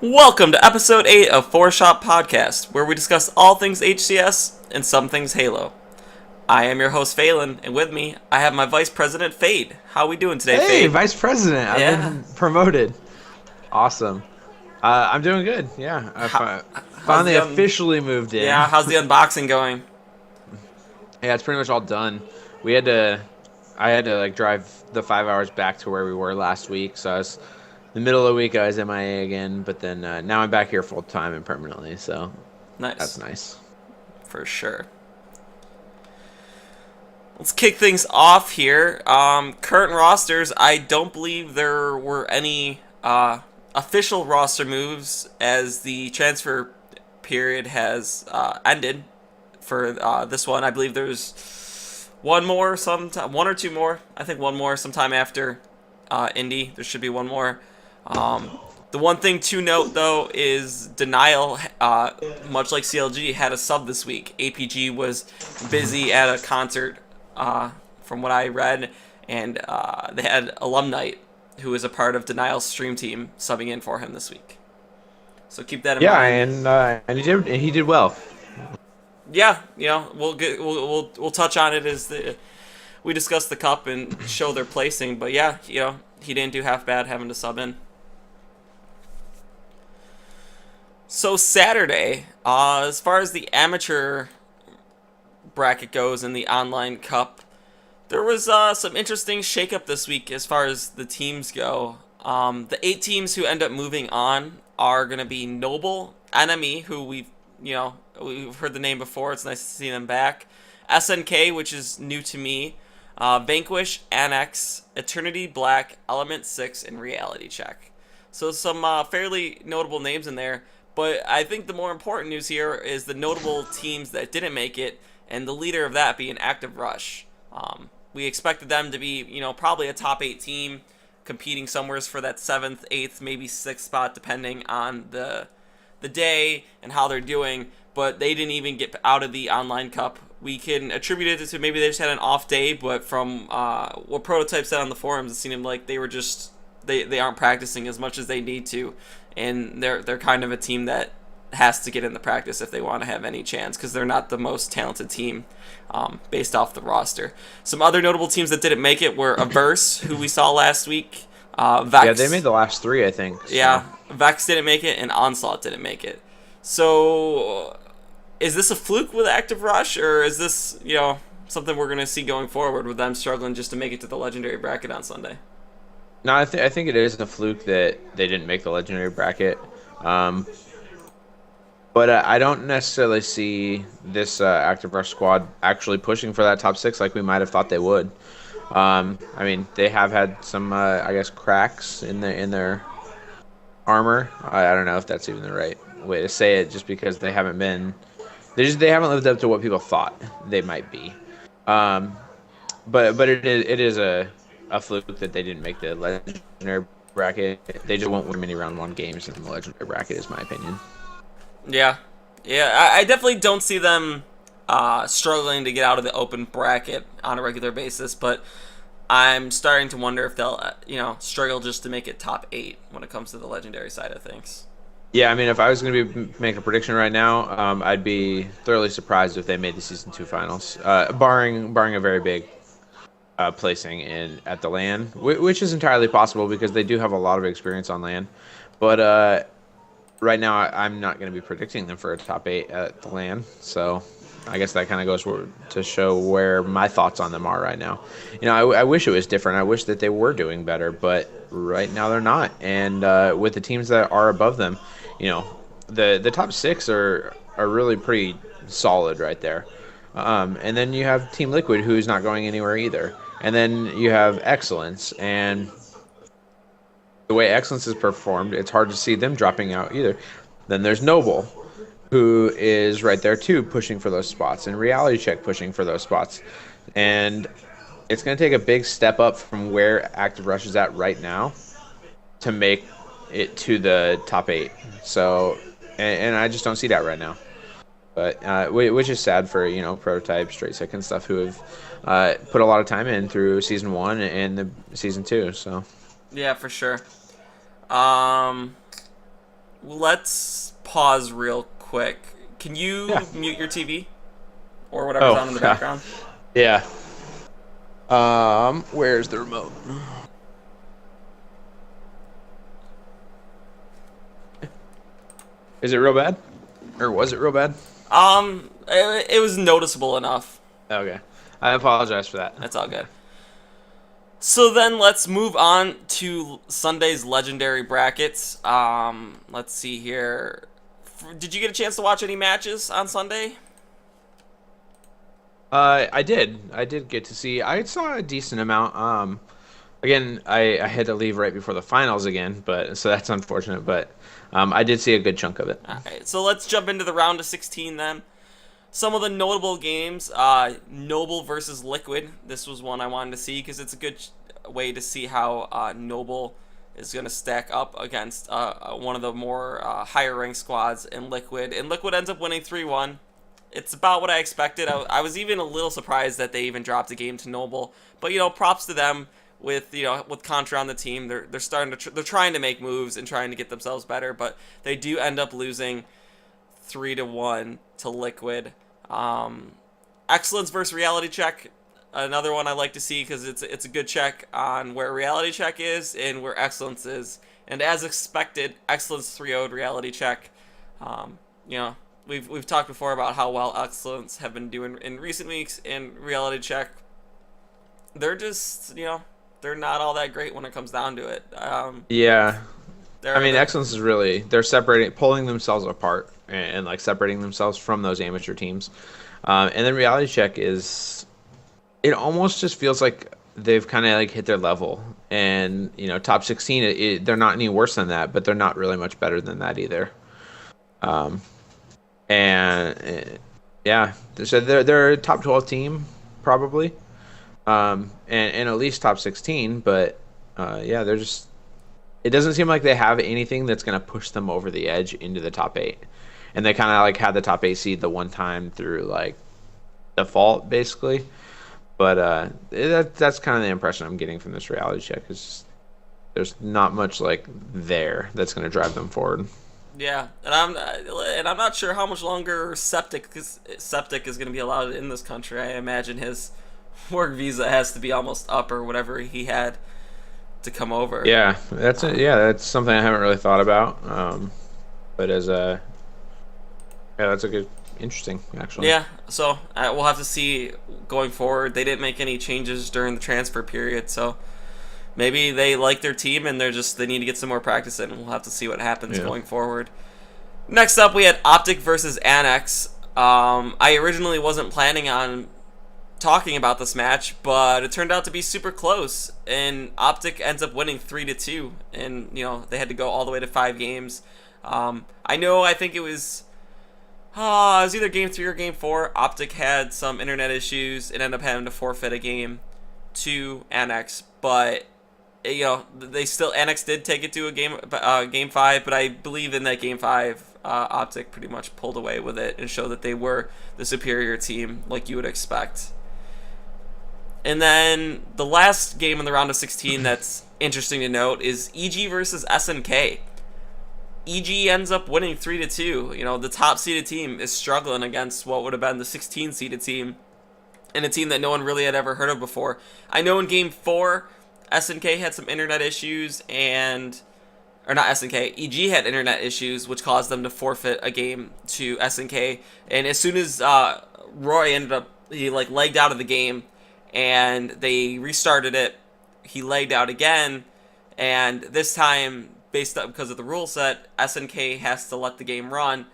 Welcome to episode 8 of Four Shot Podcast, where we discuss all things HCS and some things Halo. I am your host Phelan, and with me, I have my vice president Phade. How are we doing today, Hey, Phade? Vice President. I've Yeah. been promoted. Awesome. I'm doing good. Yeah, I How, how's finally the officially moved in. how's the unboxing going? Yeah, it's pretty much all done. We had to, I had to like drive the 5 hours back to where we were last week. So I was, the middle of the week I was MIA again, but then now I'm back here full time and permanently. So that's Nice, nice. for sure. Let's kick things off here. Current rosters. I don't believe there were any official roster moves as the transfer period has ended for this one. I believe there's one more, one or two more. I think one more sometime after Indy. There should be one more. The one thing to note, though, is Denial, much like CLG, had a sub this week. APG was busy at a concert, from what I read, and they had Alumni, who is a part of Denial's stream team, subbing in for him this week. So keep that in Yeah, mind. and he did well. Yeah, we'll touch on it as we discuss the cup and show their placing. But yeah, he didn't do half bad having to sub in. So Saturday, as far as the amateur bracket goes in the online cup, there was some interesting shakeup this week as far as the teams go. The 8 teams who end up moving on are going to be Noble, Enemy, who we've heard the name before. It's nice to see them back. SNK, which is new to me. Vanquish, Annex, Eternity Black, Element 6, and Reality Check. So some fairly notable names in there. But I think the more important news here is the notable teams that didn't make it, and the leader of that being Active Rush. We expected them to be, probably a top 8 team, competing somewhere for that 7th, 8th, maybe 6th spot, depending on the day and how they're doing. But they didn't even get out of the online cup. We can attribute it to maybe they just had an off day, but from what Prototype said on the forums, it seemed like they were just they aren't practicing as much as they need to, and they're kind of a team that has to get in the practice if they want to have any chance, because they're not the most talented team based off the roster. Some other notable teams that didn't make it were Averse, who we saw last week. Vex. Yeah, they made the last 3, I think. So. Yeah, Vex didn't make it, and Onslaught didn't make it. So, is this a fluke with Active Rush, or is this, something we're going to see going forward with them struggling just to make it to the Legendary bracket on Sunday? No, I think it is a fluke that they didn't make the legendary bracket. But I don't necessarily see this Active Rush squad actually pushing for that top 6 like we might have thought they would. I mean, they have had some, I guess, cracks in their armor. I don't know if that's even the right way to say it, just because they haven't lived up to what people thought they might be. But it is a fluke that they didn't make the legendary bracket. They just won't win many round 1 games in the legendary bracket, is my opinion. Yeah. I definitely don't see them struggling to get out of the open bracket on a regular basis, but I'm starting to wonder if they'll, struggle just to make it top 8 when it comes to the legendary side of things. Yeah, I mean, if I was going to be making a prediction right now, I'd be thoroughly surprised if they made the Season 2 finals, barring a very big placing at the LAN, which is entirely possible because they do have a lot of experience on LAN. But right now, I'm not going to be predicting them for a top 8 at the LAN, so I guess that kind of goes to show where my thoughts on them are right now. I wish it was different. I wish that they were doing better, but right now they're not. And with the teams that are above them, the top 6 are really pretty solid right there. And then you have Team Liquid, who's not going anywhere either. And then you have Excellence, and the way Excellence is performed, it's hard to see them dropping out either. Then there's Noble, who is right there too, pushing for those spots, and Reality Check pushing for those spots. And it's going to take a big step up from where Active Rush is at right now to make it to the top 8. So, and I just don't see that right now. But which is sad for Prototype, Straight Sick, and stuff, who have put a lot of time in through Season 1 and the Season 2. So Yeah, for sure. let's pause real quick. Can Yeah. you mute your TV or whatever's on in the Oh, background? yeah. Where's the remote? Is it real bad? Or was it real bad? It was noticeable enough. Okay. I apologize for that. That's all good. So then let's move on to Sunday's legendary brackets. Let's see here. Did you get a chance to watch any matches on Sunday? I did. I did get to see. I saw a decent amount. Again, I had to leave right before the finals again, but so that's unfortunate. But I did see a good chunk of it. All right, so let's jump into the round of 16 then. Some of the notable games, Noble versus Liquid. This was one I wanted to see because it's a good way to see how Noble is going to stack up against one of the more higher ranked squads in Liquid. And Liquid ends up winning 3-1. It's about what I expected. I was even a little surprised that they even dropped a game to Noble. But, props to them with Contra on the team. They're starting to they're trying to make moves and trying to get themselves better, but they do end up losing 3-1 to Liquid. Excellence versus Reality Check, another one I like to see because it's a good check on where Reality Check is and where Excellence is. And as expected, Excellence 3-0'd Reality Check. We've talked before about how well Excellence have been doing in recent weeks, and Reality Check, they're just they're not all that great when it comes down to it. Yeah. I mean, They're Excellence is really they're separating, pulling themselves apart, and like separating themselves from those amateur teams. And then Reality Check is, it almost just feels like they've kind of like hit their level, and top 16. They're not any worse than that, but they're not really much better than that either. Um, and yeah, so they're a top 12 team probably, and at least top 16. But yeah, they're just. It doesn't seem like they have anything that's going to push them over the edge into the top 8. And they kind of like had the top 8 seed the one time through like default basically. But that's kind of the impression I'm getting from this Reality Check is there's not much like there that's going to drive them forward. Yeah, and I'm not sure how much longer Septic is going to be allowed in this country. I imagine his work visa has to be almost up or whatever he had to come over. Yeah, that's something I haven't really thought about. But as a that's a good, interesting actually. Yeah, so we'll have to see going forward. They didn't make any changes during the transfer period, so maybe they like their team and they need to get some more practice in. We'll have to see what happens going forward. Next up, we had Optic versus Annex. I originally wasn't planning on talking about this match, but it turned out to be super close, and Optic ends up winning 3-2, and they had to go all the way to 5 games. I think it was either game 3 or game 4. Optic had some internet issues and ended up having to forfeit a game to Annex, but they still, Annex did take it to a game 5, but I believe in that game 5 Optic pretty much pulled away with it and showed that they were the superior team like you would expect. And then the last game in the round of 16 that's interesting to note is EG versus SNK. EG ends up winning 3-2. The top seeded team is struggling against what would have been the 16 seeded team, and a team that no one really had ever heard of before. I know in game 4, SNK had some internet issues, or not SNK, EG had internet issues, which caused them to forfeit a game to SNK. And as soon as Roy he legged out of the game, and they restarted it, he legged out again, and this time, because of the rule set, SNK has to let the game run,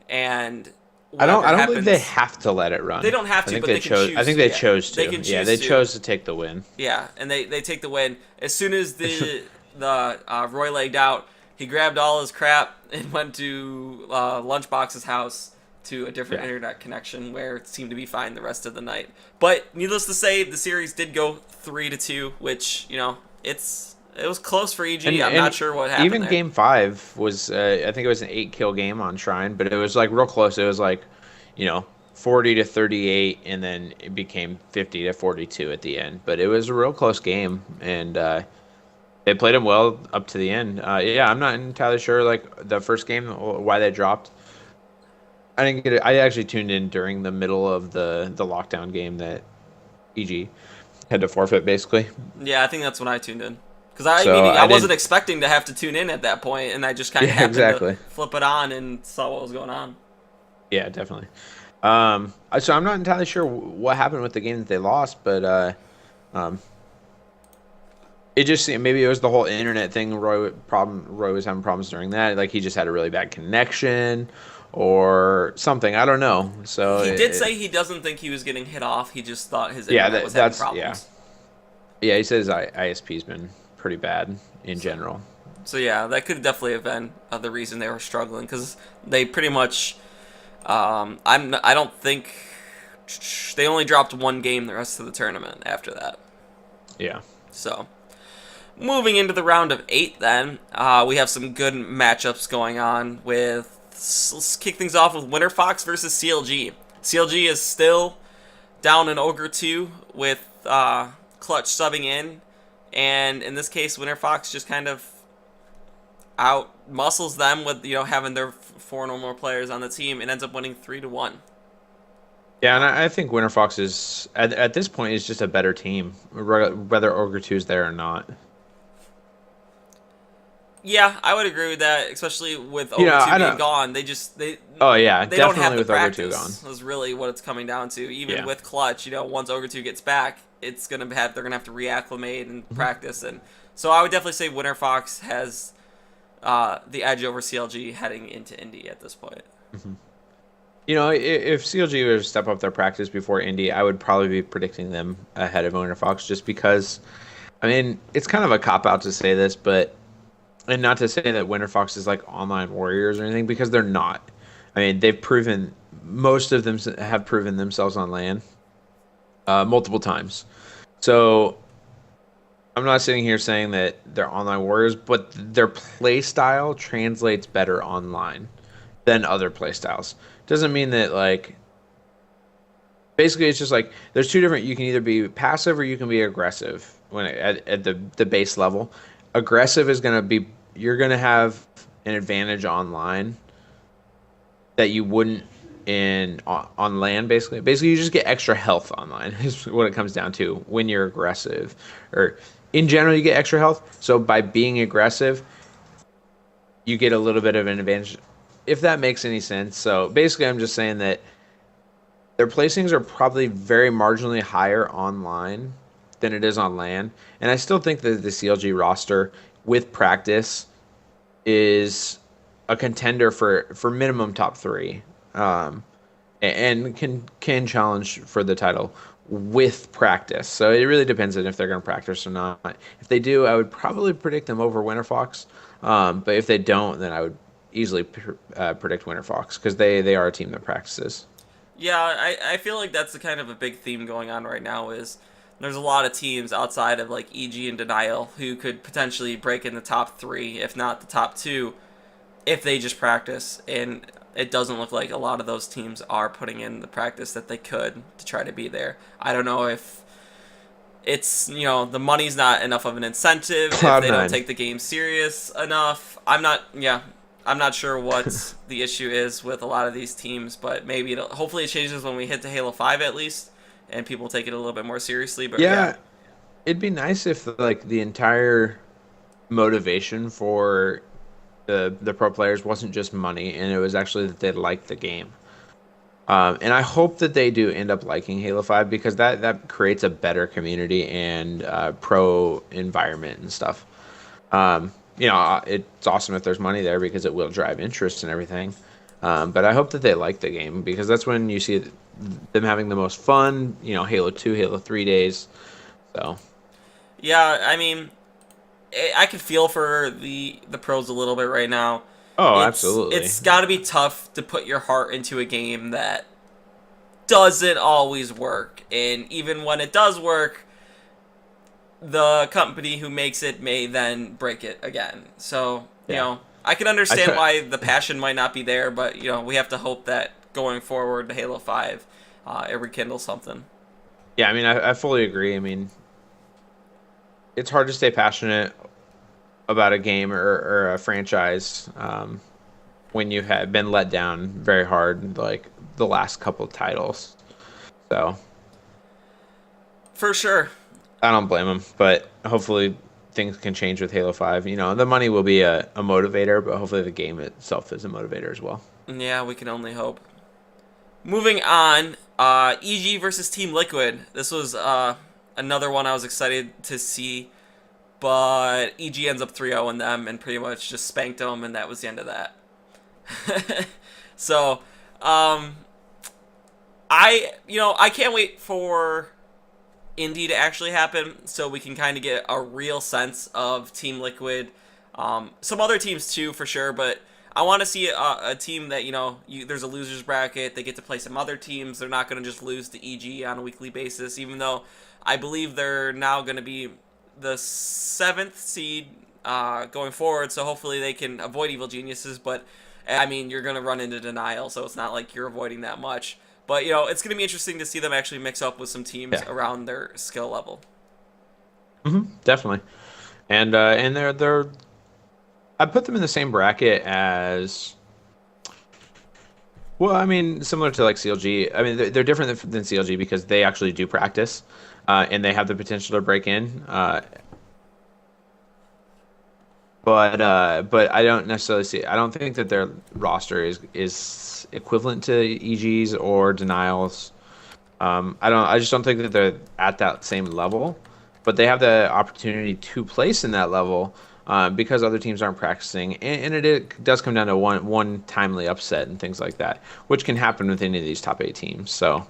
and I don't believe they have to let it run. They don't have to, but they can choose. I think they chose to. They can choose. Yeah, they chose to take the win. Yeah, and they take the win. As soon as the Roy legged out, he grabbed all his crap and went to Lunchbox's house to a different internet connection where it seemed to be fine the rest of the night. But needless to say, the series did go 3-2, which it was close for EG. I'm not sure what happened. Even there. game 5 was I think it was an 8-kill game on Shrine, but it was like real close. It was like 40-38, and then it became 50-42 at the end. But it was a real close game, and They played him well up to the end. Yeah, I'm not entirely sure like the first game why they dropped. I didn't get it. I actually tuned in during the middle of the lockdown game that EG had to forfeit basically. Yeah, I think that's when I tuned in. Because I So mean, I I wasn't didn't. expecting to have to tune in at that point, and I just kind of Yeah, happened to exactly. flip it on and saw what was going on. Yeah, definitely. So I'm not entirely sure what happened with the game that they lost, but um, it just seemed maybe it was the whole internet thing. Roy was having problems during that. Like he just had a really bad connection or something. I don't know. So He did say he doesn't think he was getting hit off. He just thought his yeah, internet was having that's yeah, problems. yeah. He says ISP's been pretty bad in So, general. so yeah, that could definitely have been the reason they were struggling because they pretty much. I don't think they only dropped one game the rest of the tournament after that. Yeah. So moving into the round of 8, then we have some good matchups going on with. Let's kick things off with Winter Fox versus CLG. CLG is still down in Ogre 2 with Clutch subbing in, and in this case, Winter Fox just kind of out muscles them with having their four normal players on the team and ends up winning 3-1. Yeah, and I think Winter Fox is at this point is just a better team, whether Ogre 2 is there or not. Yeah, I would agree with that, especially with You know, Ogre 2 I being don't. gone. They Oh yeah, they don't have definitely the with Ogre 2 gone. practice. Is really what it's coming down to. Even Yeah. with Clutch, once Ogre 2 gets back, they're gonna have to reacclimate and Mhm. practice, and so I would definitely say Winter Fox has the edge over CLG heading into Indy at this point. Mhm. You know, if CLG were to step up their practice before Indy, I would probably be predicting them ahead of Winter Fox just because, I mean, it's kind of a cop out to say this, but, and not to say that Winter Fox is like online warriors or anything because they're not. I mean, most of them have proven themselves on LAN multiple times. So I'm not sitting here saying that they're online warriors, but their play style translates better online than other play styles. Doesn't mean that like basically it's just like there's two different. You can either be passive or you can be aggressive when at the base level. Aggressive is gonna be you're gonna have an advantage online that you wouldn't on land basically you just get extra health online is what it comes down to when you're aggressive or in general you get extra health, so by being aggressive you get a little bit of an advantage if that makes any sense. So basically I'm just saying that their placings are probably very marginally higher online than it is on land, and I still think that the CLG roster with practice is a contender for minimum top 3, um, and can challenge for the title with practice. So it really depends on if they're going to practice or not. If they do, I would probably predict them over Winter Fox. But if they don't, then I would easily predict Winter Fox because they are a team that practices. Yeah, I feel like that's the kind of a big theme going on right now is there's a lot of teams outside of like EG and Denial who could potentially break in the top 3, if not the top 2, if they just practice. And it doesn't look like a lot of those teams are putting in the practice that they could to try to be there. I don't know if it's, the money's not enough of an incentive, if they don't Cloud9. take the game serious enough. I'm not sure what the issue is with a lot of these teams, but hopefully it changes when we hit to Halo 5 at least, and people take it a little bit more seriously. But yeah, Yeah, it'd be nice if like the entire motivation for the pro players wasn't just money, and it was actually that they liked the game. And I hope that they do end up liking Halo 5 because that creates a better community and pro environment and stuff. It's awesome if there's money there because it will drive interest and everything. But I hope that they like the game because that's when you see them having the most fun. Halo 2, Halo 3 days. So, yeah. I mean, I can feel for the pros a little bit right now. oh, absolutely. It's got to be tough to put your heart into a game that doesn't always work, and even when it does work, the company who makes it may then break it again. So, Yeah. I can I understand try, why the passion might not be there, but, we have to hope that going forward to Halo 5, it rekindles something. yeah, I mean, I fully agree. I mean, it's hard to stay passionate about a game or a franchise when you have been let down very hard, like the last couple of titles. So For sure. I don't blame them, but hopefully things can change with Halo 5. You know, the money will be a motivator, but hopefully the game itself is a motivator as well. Yeah, we can only hope. Moving on, EG versus Team Liquid. This was another one I was excited to see, but EG ends up 3-0 in them and pretty much just spanked them, and that was the end of that. So, I can't wait for Indy to actually happen so we can kind of get a real sense of Team Liquid. Some other teams too, for sure, but I want to see a team that, there's a losers bracket. They get to play some other teams. They're not going to just lose to EG on a weekly basis, even though I believe they're now going to be the 7th seed going forward, so hopefully they can avoid Evil Geniuses, but I mean, you're going to run into denial, so it's not like you're avoiding that much. But, it's going to be interesting to see them actually mix up with some teams Yeah. around their skill level. Definitely. And they're I put them in the same bracket as well. I mean, similar to like CLG. I mean, they're different than CLG because they actually do practice, and they have the potential to break in. But I don't necessarily see. I don't think that their roster is equivalent to EG's or Denials. I don't. I just don't think that they're at that same level. But they have the opportunity to place in that level because other teams aren't practicing, and it does come down to one timely upset and things like that, which can happen with any of these top 8 teams. So,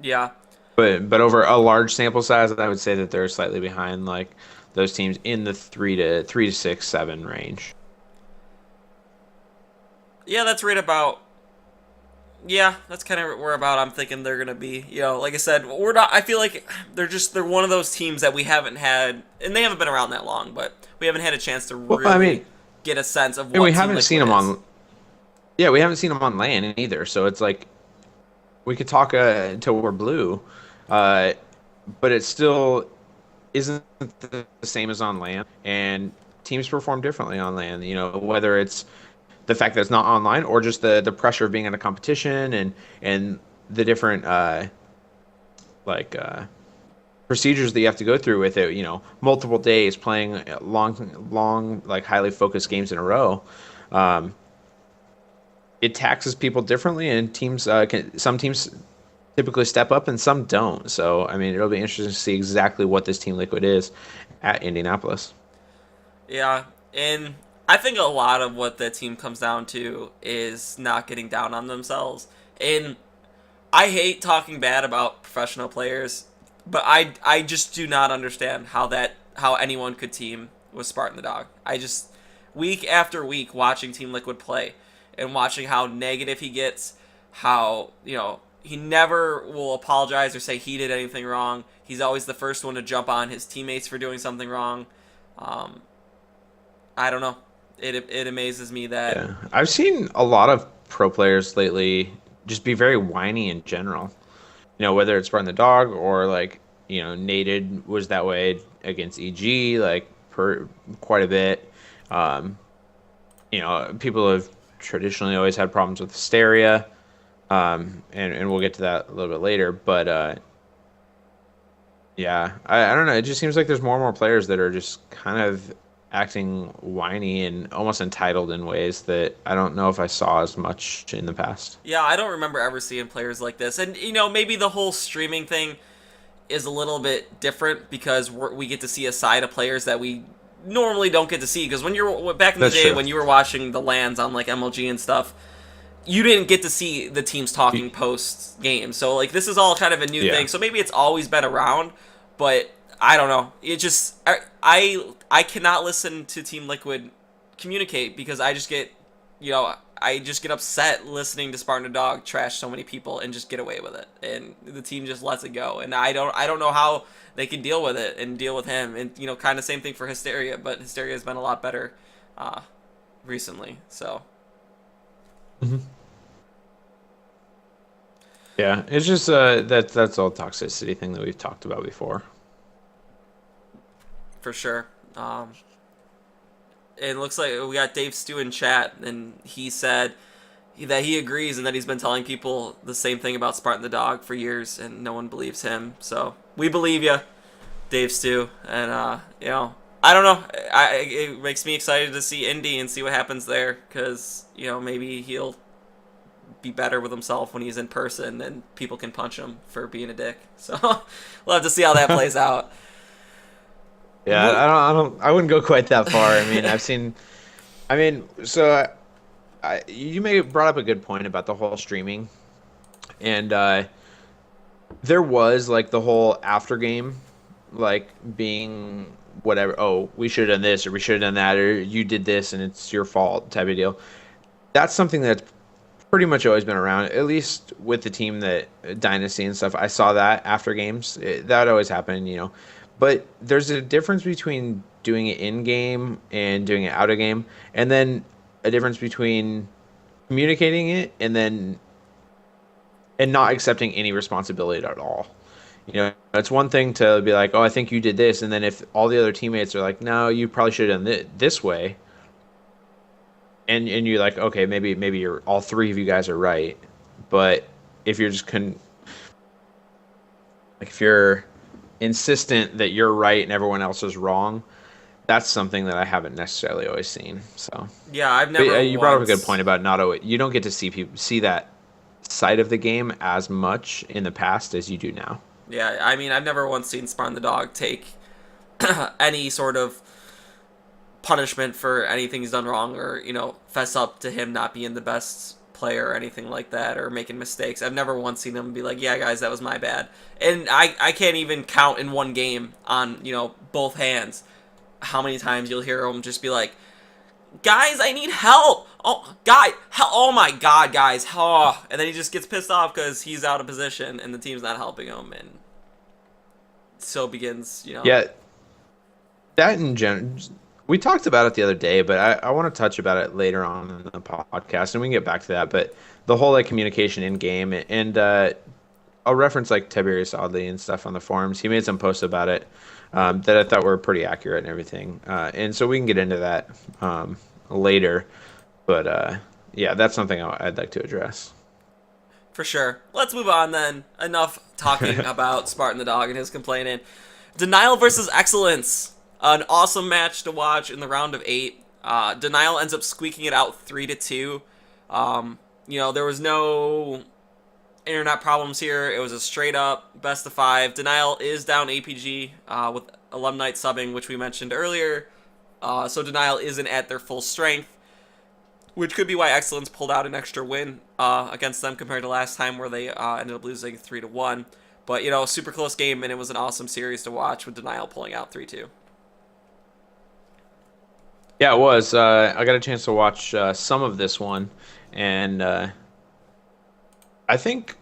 Yeah. but over a large sample size, I would say that they're slightly behind like those teams in the 3 to 6, 7 range. Yeah, that's right about. Yeah, that's kind of where about I'm thinking they're gonna be. Like I said, we're not. I feel like they're one of those teams that we haven't had, and they haven't been around that long, but we haven't had a chance to Well, I really mean, get a sense of and we what Team haven't seen Liquid them is. on. Yeah, we haven't seen them on land either. So it's like we could talk until we're blue, uh, but it still isn't the same as on land. And teams perform differently on land. You know, whether it's the fact that it's not online or just the pressure of being in a competition and the different like procedures that you have to go through with it. You know, multiple days playing long like highly focused games in a row. Um, it taxes people differently, and teams some teams typically step up and some don't. So I mean, it'll be interesting to see exactly what this Team Liquid is at Indianapolis. Yeah, and I think a lot of what the team comes down to is not getting down on themselves. And I hate talking bad about professional players, but I just do not understand how anyone could team with Spartan the Dog. I just week after week watching Team Liquid play and watching how negative he gets, how he never will apologize or say he did anything wrong. He's always the first one to jump on his teammates for doing something wrong. Um, I don't know. It amazes me that. Yeah, I've seen a lot of pro players lately just be very whiny in general. You know, whether it's Spartan the Dog or like Nated was that way against EG like per quite a bit. Um, people have traditionally always had problems with hysteria, and we'll get to that a little bit later. But yeah, I don't know. It just seems like there's more and more players that are just kind of acting whiny and almost entitled in ways that I don't know if I saw as much in the past. Yeah, I don't remember ever seeing players like this. And maybe the whole streaming thing is a little bit different because we get to see a side of players that we normally don't get to see. Because when you're back in the That's day true. when you were watching the lands on like MLG and stuff, you didn't get to see the teams talking post game. So like this is all kind of a new Yeah. thing. So maybe it's always been around, but I don't know. It just I cannot listen to Team Liquid communicate because I just get upset listening to Spartan the Dog trash so many people and just get away with it, and the team just lets it go. And I don't know how they can deal with it and deal with him. And kind of same thing for Hysteria, but Hysteria has been a lot better recently. So. hmm Yeah, it's just that's all toxicity thing that we've talked about before. For sure. it looks like we got Dave Stew in chat, and he said that he agrees and that he's been telling people the same thing about Spartan the Dog for years, and no one believes him. So we believe you, Dave Stew, and I don't know. It makes me excited to see Indy and see what happens there, because maybe he'll be better with himself when he's in person, and people can punch him for being a dick. So we'll have to see how that plays out. Yeah, I wouldn't go quite that far. I mean, so you may brought up a good point about the whole streaming, and there was like the whole after game, like being whatever. Oh, we should have done this, or we should have done that, or you did this, and it's your fault type of deal. That's something that's pretty much always been around, at least with the team that Dynasty and stuff. I saw that after games. That always happened. But there's a difference between doing it in game and doing it out of game, and then a difference between communicating it and not accepting any responsibility at all. It's one thing to be like, oh, I think you did this, and then if all the other teammates are like, no, you probably should have done this way, and you're like, okay, maybe you're all three of you guys are right, but if you're just if you're insistent that you're right and everyone else is wrong, that's something that I haven't necessarily always seen. So yeah, I've never. You brought up a good point about not always. You don't get to see that side of the game as much in the past as you do now. Yeah, I mean, I've never once seen Spartan the Dog take any sort of punishment for anything he's done wrong, or fess up to him not being the best player or anything like that, or making mistakes. I've never once seen him be like, yeah guys, that was my bad. And I can't even count in one game on both hands how many times you'll hear him just be like, guys, I need help. Oh, oh my god, guys. Oh. And then he just gets pissed off because he's out of position and the team's not helping him, and so begins Yeah, that in general. We talked about it the other day, but I want to touch about it later on in the podcast, and we can get back to that. But the whole communication in game, and I'll reference Tiberius Audley and stuff on the forums. He made some posts about it that I thought were pretty accurate and everything. And so we can get into that later. But yeah, that's something I'd like to address. For sure. Let's move on then. Enough talking about Spartan the Dog and his complaining. Denial versus Excellence. An awesome match to watch in the round of 8. Denial ends up squeaking it out 3-2. There was no internet problems here. It was a straight up best of 5. Denial is down APG with Alumni subbing, which we mentioned earlier. So Denial isn't at their full strength, which could be why Excellence pulled out an extra win against them compared to last time, where they ended up losing 3-1. But super close game, and it was an awesome series to watch with Denial pulling out 3-2. Yeah, it was. I got a chance to watch some of this one, and I think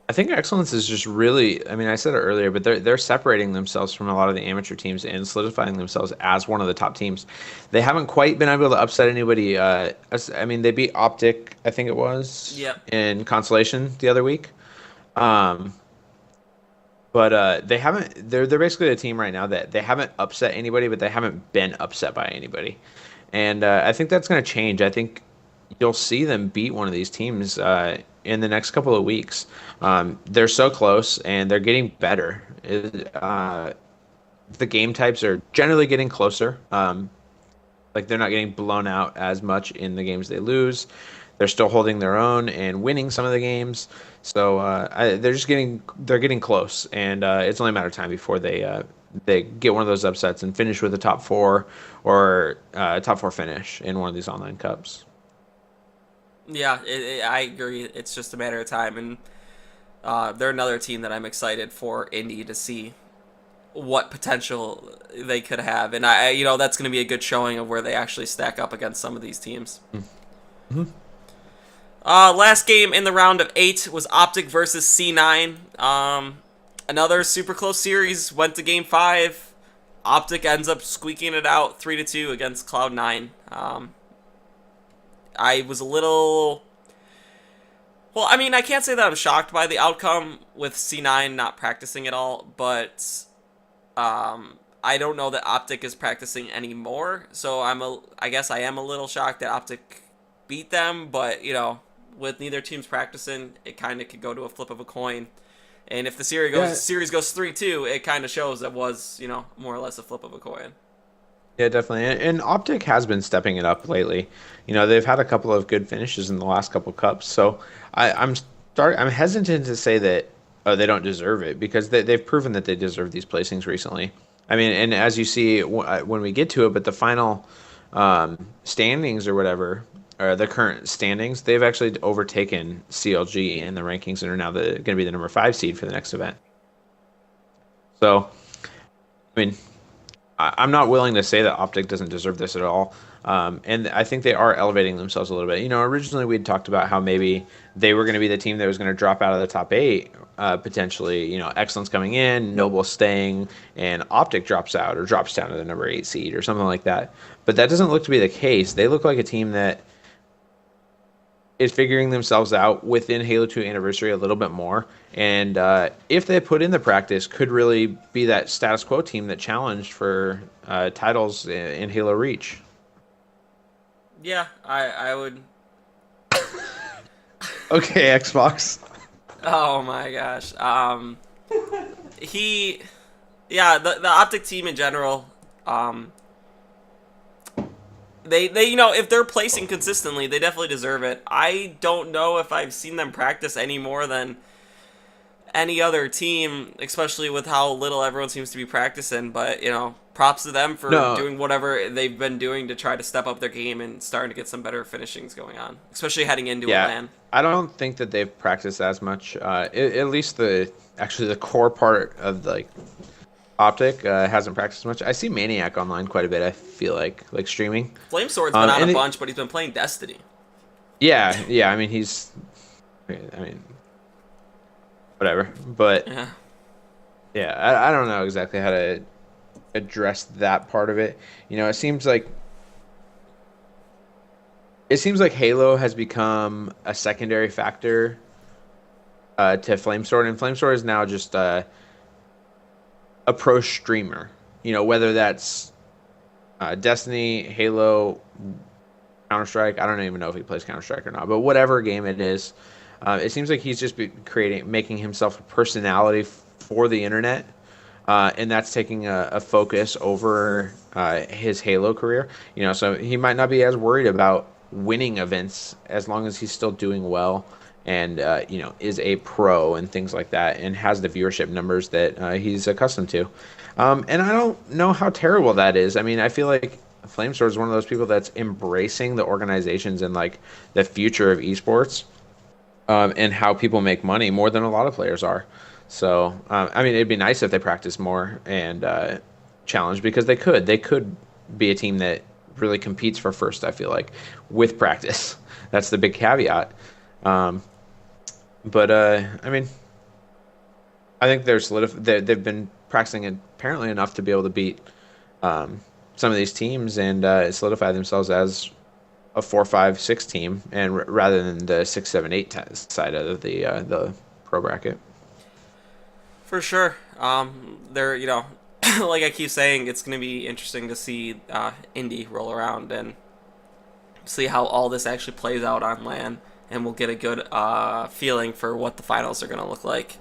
Excellence is just really. I mean, I said it earlier, but they're separating themselves from a lot of the amateur teams and solidifying themselves as one of the top teams. They haven't quite been able to upset anybody. I mean, they beat Optic, I think it was, in Consolation the other week. But they haven't. They're basically a team right now that they haven't upset anybody, but they haven't been upset by anybody. And I think that's going to change. I think you'll see them beat one of these teams in the next couple of weeks. They're so close, and they're getting better. The game types are generally getting closer. They're not getting blown out as much in the games they lose. They're still holding their own and winning some of the games. So they're getting close, and it's only a matter of time before they get one of those upsets and finish with a top 4 or top 4 finish in one of these online cups. Yeah, I agree. It's just a matter of time, and they're another team that I'm excited for Indy to see what potential they could have, and that's going to be a good showing of where they actually stack up against some of these teams. Mm-hmm. Last game in the round of 8 was Optic versus C9. Another super close series, went to game 5. Optic ends up squeaking it out 3-2 against Cloud9. I was a little... Well, I mean, I can't say that I'm shocked by the outcome with C9 not practicing at all, but I don't know that Optic is practicing anymore, so I guess I am a little shocked that Optic beat them, but with neither teams practicing, it kind of could go to a flip of a coin. And if the Yeah, series goes 3-2, it kind of shows it was, more or less a flip of a coin. yeah, definitely. And Optic has been stepping it up lately. They've had a couple of good finishes in the last couple cups. So I'm hesitant to say that they don't deserve it because they've proven that they deserve these placings recently. I mean, and as you see when we get to it, but the final standings or whatever, or the current standings, they've actually overtaken CLG in the rankings and are now going to be the number 5 seed for the next event. So, I mean, I'm not willing to say that Optic doesn't deserve this at all. And I think they are elevating themselves a little bit. Originally we'd talked about how maybe they were going to be the team that was going to drop out of the top 8, potentially. Excellence coming in, Noble staying, and Optic drops out or drops down to the number 8 seed or something like that. But that doesn't look to be the case. They look like a team that is figuring themselves out within Halo 2 Anniversary a little bit more. And if they put in the practice, could really be that status quo team that challenged for titles in Halo Reach. Yeah, I would. Okay, Xbox. Oh my gosh. Yeah, the Optic team in general. They if they're placing consistently, they definitely deserve it. I don't know if I've seen them practice any more than any other team, especially with how little everyone seems to be practicing. But props to them for No, doing whatever they've been doing to try to step up their game and starting to get some better finishings going on, especially heading into a yeah, LAN. I don't think that they've practiced as much. At least the core part of Optic hasn't practiced much. I see Maniac online quite a bit. I feel like streaming. Flamesword's been on a And bunch, but he's been playing Destiny. yeah. I mean, whatever. But Yeah. yeah, I don't know exactly how to address that part of it. It seems like Halo has become a secondary factor to Flamesword, and Flamesword is now just a pro streamer. Whether that's Destiny, Halo, Counter Strike. I don't even know if he plays Counter Strike or not, but whatever game it is, it seems like he's just making himself a personality for the internet, and that's taking a focus over his Halo career. So he might not be as worried about winning events as long as he's still doing well and is a pro and things like that and has the viewership numbers that he's accustomed to. And I don't know how terrible that is. I mean, I feel like Flamesword is one of those people that's embracing the organizations and the future of esports, and how people make money more than a lot of players are. So, I mean, it'd be nice if they practice more and challenge, because they could be a team that really competes for first. I feel like with practice, that's the big caveat. But I mean, I think they've been practicing apparently enough to be able to beat some of these teams and solidify themselves as a 4, 5, 6 team, and rather than the 6, 7, 8 side of the pro bracket. For sure. They're like I keep saying, it's going to be interesting to see Indy roll around and see how all this actually plays out on LAN, and we'll get a good feeling for what the finals are going to look like.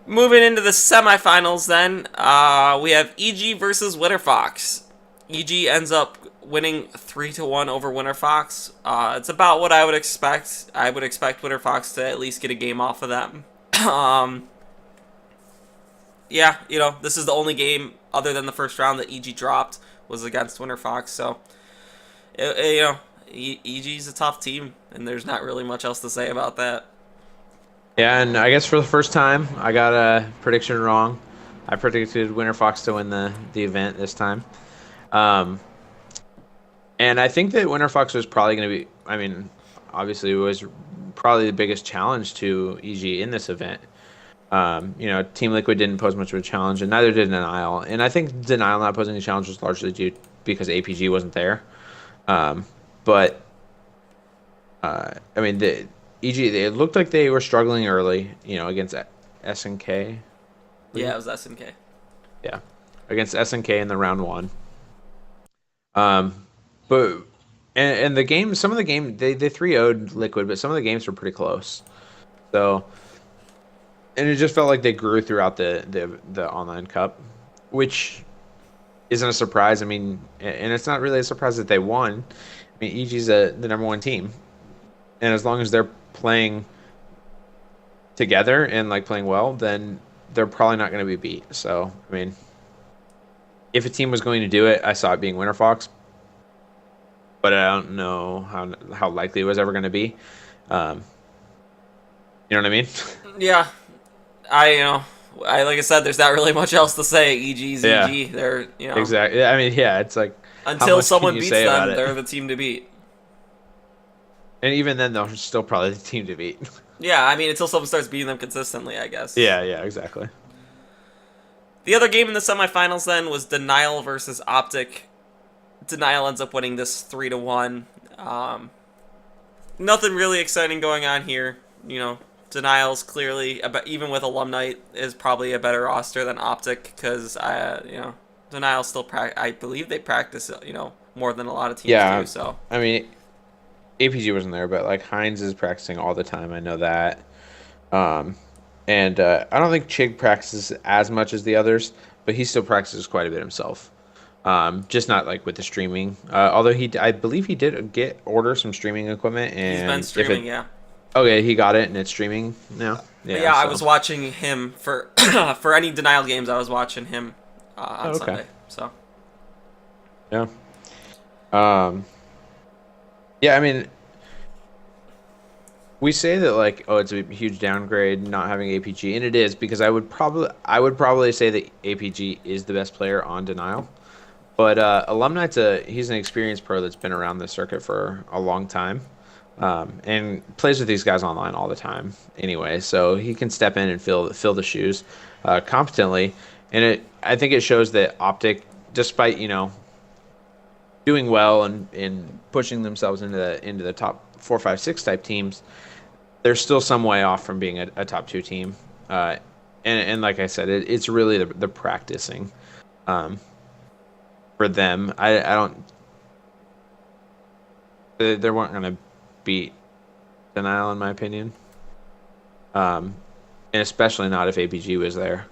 Moving into the semifinals, then we have EG versus Winter Fox. EG ends up winning 3-1 over Winter Fox. It's about what I would expect. I would expect Winter Fox to at least get a game off of them. Yeah, this is the only game other than the first round that EG dropped was against Winter Fox. So, EG's a tough team, and there's not really much else to say about that. Yeah, and I guess for the first time, I got a prediction wrong. I predicted Winter Fox to win the event this time. And I think that Winter Fox was probably going to be, I mean, obviously it was probably the biggest challenge to EG in this event. Team Liquid didn't pose much of a challenge, and neither did Denial. And I think Denial not posing a challenge was largely due because APG wasn't there. But I mean, the EG, it looked like they were struggling early, against SNK. Yeah, it was SNK. Yeah. against SNK in the round one. But and the game, some of the game they 3-0'd Liquid, but some of the games were pretty close. So and it just felt like they grew throughout the online cup, which isn't a surprise. I mean, and it's not really a surprise that they won. I mean, EG's the number one team, and as long as they're playing together and like playing well, then they're probably not going to be beat. So, I mean, if a team was going to do it, I saw it being Winter Fox, but I don't know how likely it was ever going to be. Um, you know what I mean? Yeah, I like I said, there's not really much else to say. EG's Yeah, EG. They're exactly. I mean, yeah, it's like how until much can someone you beats say about them, it? they're the team to beat. And even then, they're still probably the team to beat. Yeah, I mean until someone starts beating them consistently, I guess. Yeah, exactly. The other game in the semifinals then was Denial versus Optic. Denial ends up winning this 3-1. Nothing really exciting going on here. Denial's clearly, even with Alumni, is probably a better roster than Optic because Denial still I believe they practice more than a lot of teams do. Yeah, So I mean, APG wasn't there, but like Hines is practicing all the time. I know that. Um, and I don't think Chig practices as much as the others, but he still practices quite a bit himself. Just not like with the streaming. Although I believe he did order some streaming equipment, he's been and if streaming, it, yeah. okay, he got it and it's streaming now. Yeah, Yeah, I so was watching him for for any Denial games. I was watching him on oh, okay, Sunday. So yeah, um, yeah. I mean, we say that like, oh, it's a huge downgrade not having APG, and it is because I would probably say that APG is the best player on Denial. But Alumni's he's an experienced pro that's been around the circuit for a long time, and plays with these guys online all the time anyway. So he can step in and fill the shoes competently, and I think it shows that Optic, despite doing well and pushing themselves into the top 4, 5, 6 type teams, they're still some way off from being a top 2 team. And like I said, it's really the practicing. For them, I don't. They weren't gonna beat Denial in my opinion. And especially not if APG was there.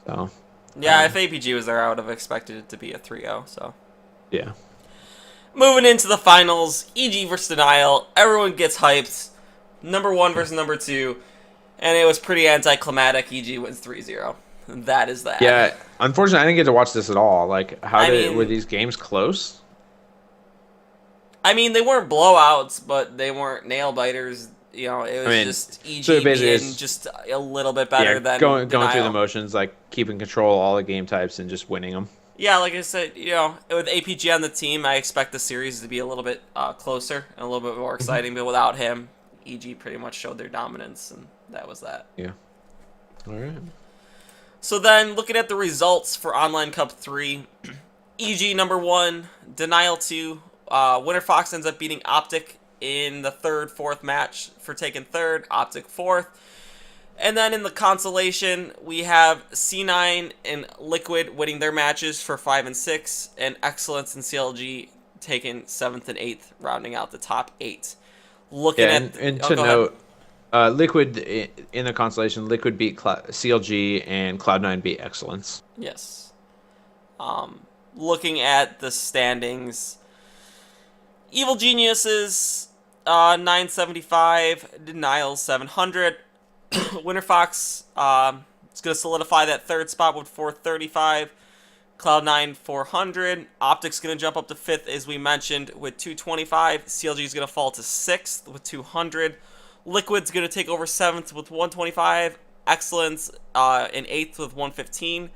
So. yeah, if APG was there, I would have expected it to be a 3-0. So Yeah. moving into the finals, EG versus Denial. Everyone gets hyped. Number 1 versus number 2, and it was pretty anticlimactic. EG wins 3-0. That is that. Yeah. Unfortunately, I didn't get to watch this at all. Like, were mean, these games close? I mean, they weren't blowouts, but they weren't nail biters. It was just EG so basically being just a little bit better than going Denial. through the motions, like keeping control of all the game types and just winning them. Yeah, like I said, with APG on the team, I expect the series to be a little bit closer and a little bit more exciting. But without him, EG pretty much showed their dominance, and that was that. Yeah. All right. So then, looking at the results for Online Cup 3, EG number 1, Denial 2. Winter Fox ends up beating Optic in the third, fourth match for taking third, Optic fourth. And then in the consolation, we have C9 and Liquid winning their matches for 5 and 6, and Excellence and CLG taking 7th and 8th, rounding out the top 8. Looking at and to note, Liquid in the consolation, Liquid beat CLG and Cloud9 beat Excellence. Yes. Looking at the standings, Evil Geniuses 975, Denial 700. Winter Fox is going to solidify that third spot with 435. Cloud9 400. Optic's going to jump up to 5th, as we mentioned, with 225. CLG is going to fall to 6th with 200. Liquid's going to take over 7th with 125. Excellence in 8th with 115.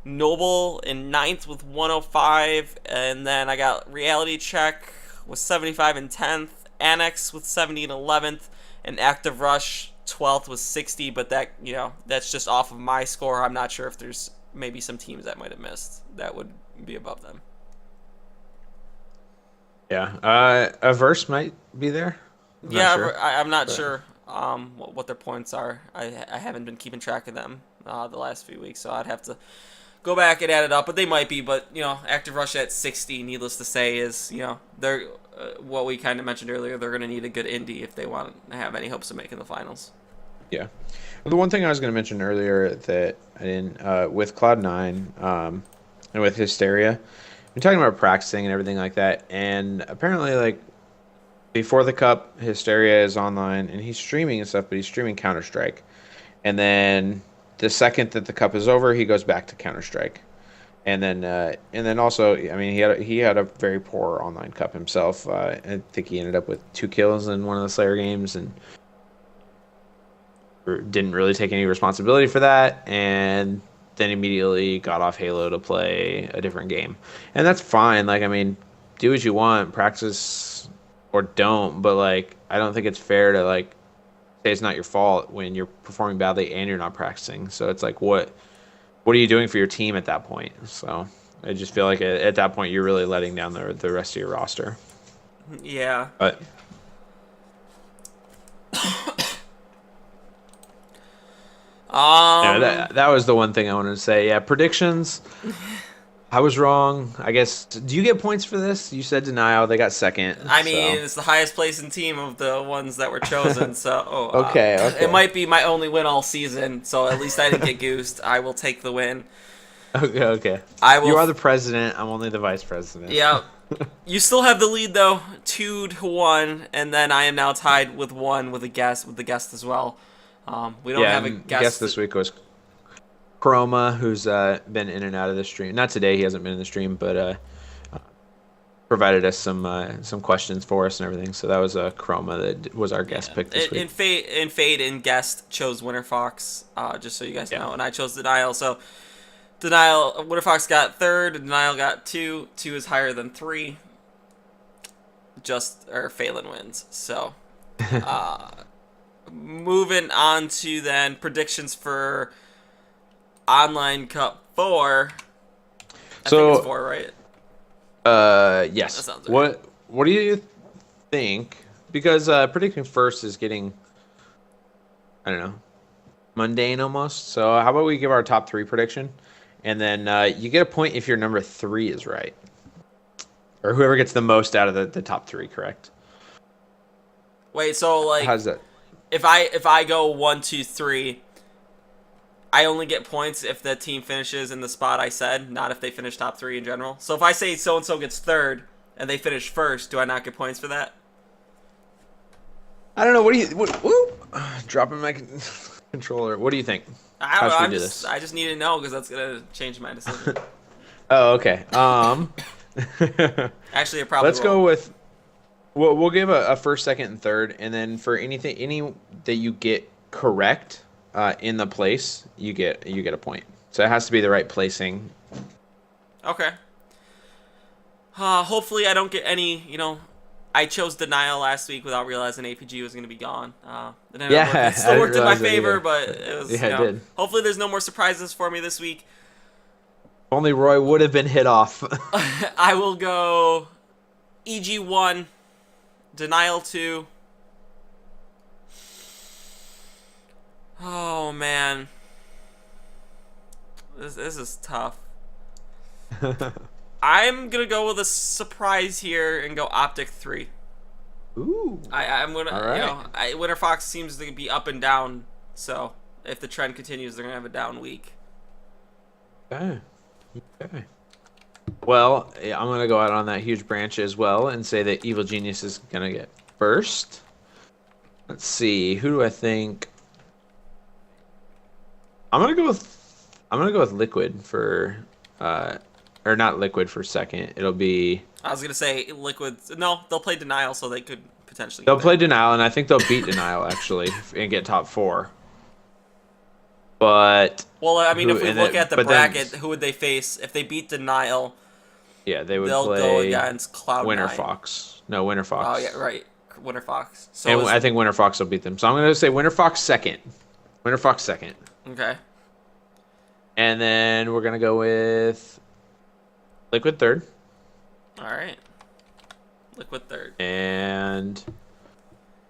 Noble in 9th with 105. And then I got Reality Check with 75 and 10th. Annex with 70 and 11th. And Active Rush 12th with 60. But that's just off of my score. I'm not sure if there's maybe some teams that might have missed that would be above them. Yeah. Averse might be there. I'm not sure what their points are. I haven't been keeping track of them the last few weeks, so I'd have to go back and add it up, but they might be. But Active Russia at 60, needless to say, is they're what we kind of mentioned earlier. They're going to need a good indie if they want to have any hopes of making the finals. Yeah. Well, the one thing I was going to mention earlier that I didn't, with Cloud9 and with Hysteria, we're talking about practicing and everything like that. And apparently, like, before the Cup, Hysteria is online and he's streaming and stuff, but he's streaming Counter-Strike. And then the second that the Cup is over, he goes back to Counter-Strike. And then also, I mean, he had a very poor online Cup himself. I think he ended up with 2 kills in one of the Slayer games and didn't really take any responsibility for that, and then immediately got off Halo to play a different game. And that's fine. Like, I mean, do what you want, practice or don't, but like, I don't think it's fair to like say it's not your fault when you're performing badly and you're not practicing. So it's like, what are you doing for your team at that point? So I just feel like at that point you're really letting down the rest of your roster. Yeah. But yeah, that was the one thing I wanted to say. Yeah, predictions. I was wrong. I guess. Do you get points for this? You said Denial. They got second. I mean, it's the highest placing team of the ones that were chosen. So okay. It might be my only win all season. So at least I didn't get goosed. I will take the win. Okay. You are the president. I'm only the vice president. Yeah. You still have the lead though, 2-1, and then I am now tied with 1 with the guest as well. We don't have a guest this week was Chroma, who's been in and out of the stream. Not today, he hasn't been in the stream, but provided us some questions for us and everything. So that was Chroma that was our guest pick this week. And Phade and guest chose Winter Fox, just so you guys know, and I chose Denial. So Winter Fox got 3rd, Denial got 2. 2 is higher than 3. Phelan wins. So. Moving on to then predictions for Online Cup 4. I think it's 4, right? Yes. That sounds right. What do you think? Because predicting first is getting, I don't know, mundane almost. So how about we give our top 3 prediction, and then you get a point if your number 3 is right, or whoever gets the most out of the top 3 correct. Wait, so like, how's that? If I go 1, 2, 3, I only get points if the team finishes in the spot I said, not if they finish top 3 in general. So if I say so and so gets 3rd and they finish 1st, do I not get points for that? I don't know. Dropping my controller. What do you think? I don't know. I just need to know because that's gonna change my decision. Oh, okay. Actually, it probably. Let's go with. We'll give a first, second, and third, and then for any that you get correct in the place, you get a point. So it has to be the right placing. Okay. Hopefully I don't get any. I chose Denial last week without realizing APG was going to be gone. It still worked in my favor, but it was. Yeah, it did. Hopefully there's no more surprises for me this week. Only Roy would have been hit off. I will go EG 1. Denial 2. Oh man, this is tough. I'm gonna go with a surprise here and go Optic 3. Ooh. I'm gonna. All right. Winter Fox seems to be up and down. So if the trend continues, they're gonna have a down week. Okay. Well, I'm going to go out on that huge branch as well and say that Evil Genius is going to get first. Let's see. Who do I think? I'm going to go with Liquid for or not Liquid for second. It'll be I was going to say Liquid. No, they'll play Denial, so they could potentially They'll play Denial, and I think they'll beat Denial actually and get top 4. But well, I mean, if we look at the bracket, who would they face if they beat Denial? Yeah, they'll go against Cloud9. Winter Fox. No, Winter Fox. Oh yeah, right, Winter Fox. So and I think Winter Fox will beat them. So I'm going to say Winter Fox second. Winter Fox second. Okay. And then we're going to go with Liquid third. All right. Liquid third. And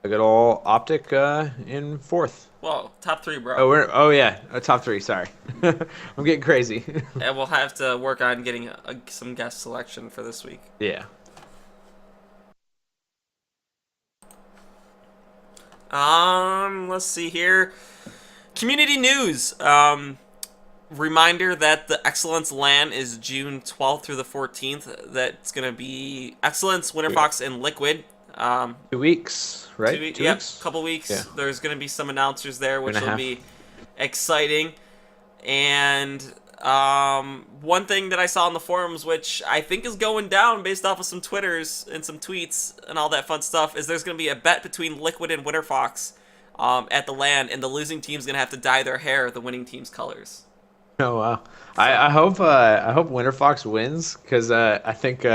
A good old optic in fourth. Whoa, top three, bro. Oh yeah, top three. Sorry, I'm getting crazy. And we'll have to work on getting some guest selection for this week. Yeah. Let's see here. Community news. Reminder that the Excellence LAN is June 12th through the 14th. That's gonna be Excellence, Winter Yeah. Fox, and Liquid. 2 weeks, right? 2 weeks. Two Yep, weeks. couple weeks. Yeah. There's gonna be some announcers there, And which a will half. be exciting. And one thing that I saw on the forums, which I think is going down based off of some Twitters and some tweets and all that fun stuff, is there's going to be a bet between Liquid and Winter Fox at the LAN, and the losing team's going to have to dye their hair the winning team's colors. Oh wow. So, I hope Winter Fox wins because I think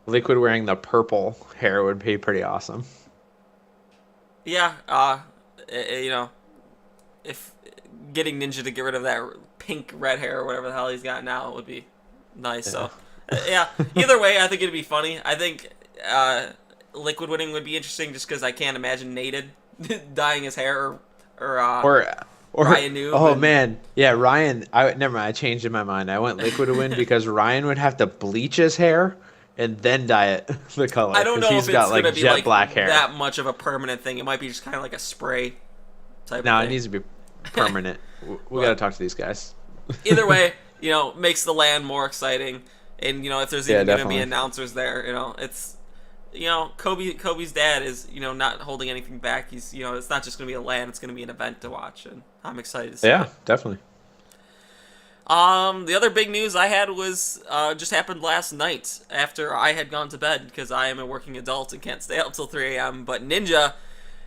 Liquid wearing the purple hair would be pretty awesome. yeah, you know, if getting Ninja to get rid of that pink red hair or whatever the hell he's got now would be nice. Yeah. So, yeah, either way, I think it'd be funny. I think Liquid winning would be interesting just because I can't imagine Nated dyeing his hair or Or Ryan Noob. oh And, man, yeah, Ryan. I never mind. I changed in my mind. I went Liquid to win because Ryan would have to bleach his hair and then dye it the color. I don't 'cause know he's if got it's like gonna be jet like black hair. that much of a permanent thing. It might be just kind of like a spray type No, of it thing. needs to be permanent. We got to talk to these guys. Either way, makes the LAN more exciting. And if there's Yeah, even going to be definitely. announcers there, it's Kobe's dad is not holding anything back. He's it's not just going to be a LAN; it's going to be an event to watch, and I'm excited to see Yeah, it. definitely. The other big news I had was just happened last night after I had gone to bed because I am a working adult and can't stay up till 3 a.m. But Ninja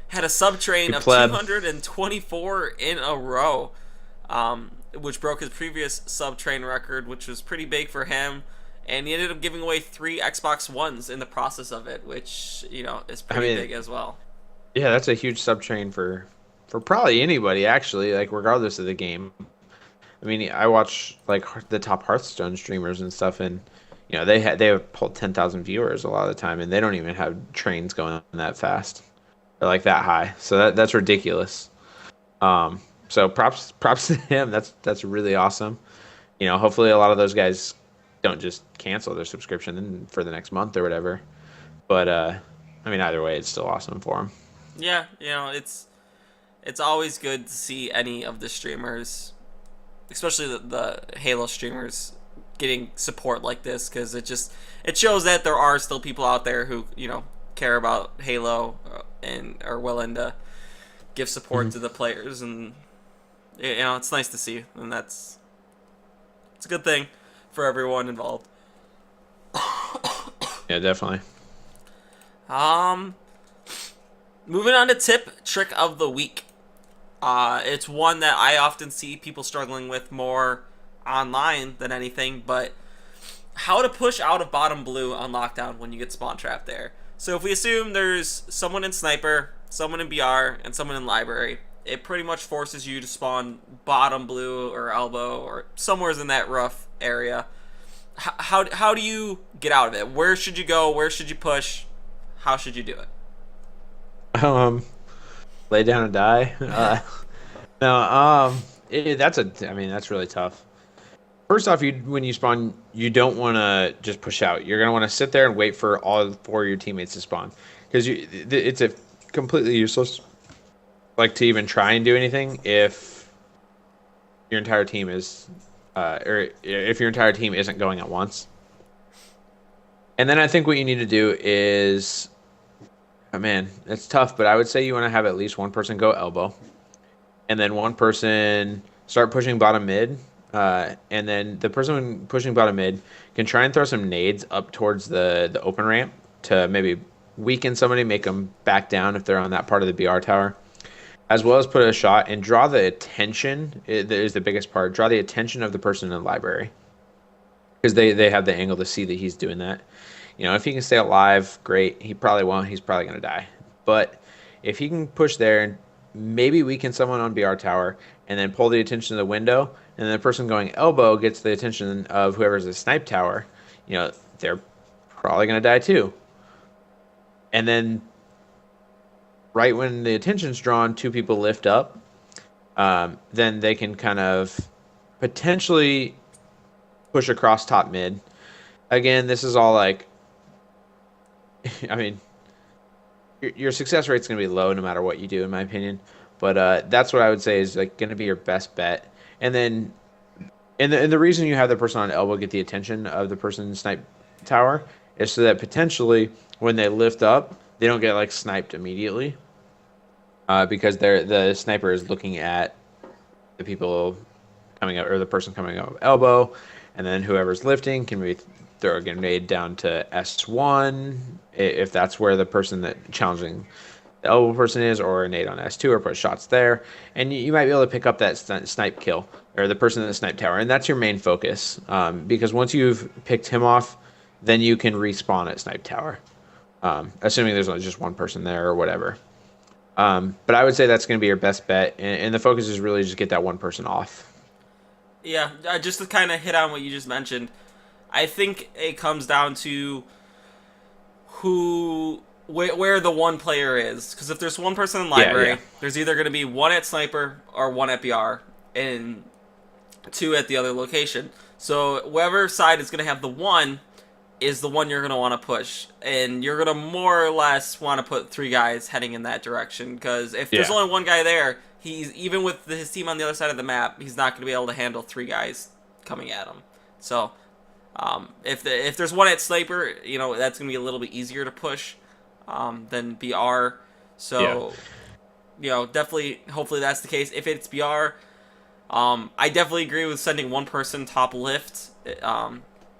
had a sub train You of pleb. 224 in a row, which broke his previous sub train record, which was pretty big for him. And he ended up giving away 3 Xbox Ones in the process of it, which is pretty mean, big as well. Yeah, that's a huge subtrain for probably anybody actually, like regardless of the game. I mean, I watch like the top Hearthstone streamers and stuff, and they have pulled 10,000 viewers a lot of the time, and they don't even have trains going that fast or like that high. So that's ridiculous. So props to him. That's really awesome. Hopefully a lot of those guys don't just cancel their subscription for the next month or whatever. But I mean, either way, it's still awesome for him. Yeah, it's always good to see any of the streamers, especially the Halo streamers, getting support like this because it shows that there are still people out there who care about Halo and are willing to give support to the players, and it's nice to see, and it's a good thing for everyone involved. Yeah, definitely. Moving on to tip trick of the week. It's one that I often see people struggling with more online than anything, but how to push out of bottom blue on lockdown when you get spawn trapped there. So if we assume there's someone in sniper, someone in BR, and someone in library, it pretty much forces you to spawn bottom blue or elbow or somewhere's in that rough area. How do you get out of it? Where should you go? Where should you push? How should you do it? Lay down and die. No, I mean, that's really tough. First off, when you spawn, you don't want to just push out. You're gonna want to sit there and wait for all 4 of your teammates to spawn, because it's a completely useless, like, to even try and do anything if your entire team is, or if your entire team isn't going at once. And then I think what you need to do is, oh man, it's tough, but I would say you want to have at least one person go elbow, and then one person start pushing bottom mid, and then the person pushing bottom mid can try and throw some nades up towards the open ramp to maybe weaken somebody, make them back down if they're on that part of the BR tower, as well as put a shot and draw the attention. Is the biggest part. Draw the attention of the person in the library, because they have the angle to see that he's doing that. If he can stay alive, great. He probably won't. He's probably going to die. But if he can push there and maybe weaken someone on BR tower and then pull the attention of the window, and then the person going elbow gets the attention of whoever's a snipe tower, they're probably going to die too. And then right when the attention's drawn, two people lift up. Then they can kind of potentially push across top mid. Again, this is all like, I mean, your success rate's going to be low no matter what you do, in my opinion. But that's what I would say is like going to be your best bet. And then, and the reason you have the person on elbow get the attention of the person in snipe tower is so that potentially when they lift up, they don't get like sniped immediately, because the sniper is looking at the people coming out or the person coming out of elbow, and then whoever's lifting can maybe throw a grenade down to S1 if that's where the person that challenging the elbow person is, or a nade on S2 or put shots there, and you might be able to pick up that snipe kill or the person in the snipe tower, and that's your main focus, because once you've picked him off, then you can respawn at snipe tower, assuming there's only just one person there or whatever. But I would say that's going to be your best bet, and the focus is really just get that one person off. Yeah, just to kind of hit on what you just mentioned, I think it comes down to where the one player is. Because if there's one person in library, Yeah. there's either going to be one at sniper or one at BR, and two at the other location. So whoever side is going to have the one is the one you're going to want to push, and you're going to more or less want to put three guys heading in that direction, because if there's only one guy there, he's even with his team on the other side of the map, he's not going to be able to handle three guys coming at him. So if there's one at sniper, that's going to be a little bit easier to push than BR. So definitely, hopefully that's the case. If it's BR, I definitely agree with sending one person top lift.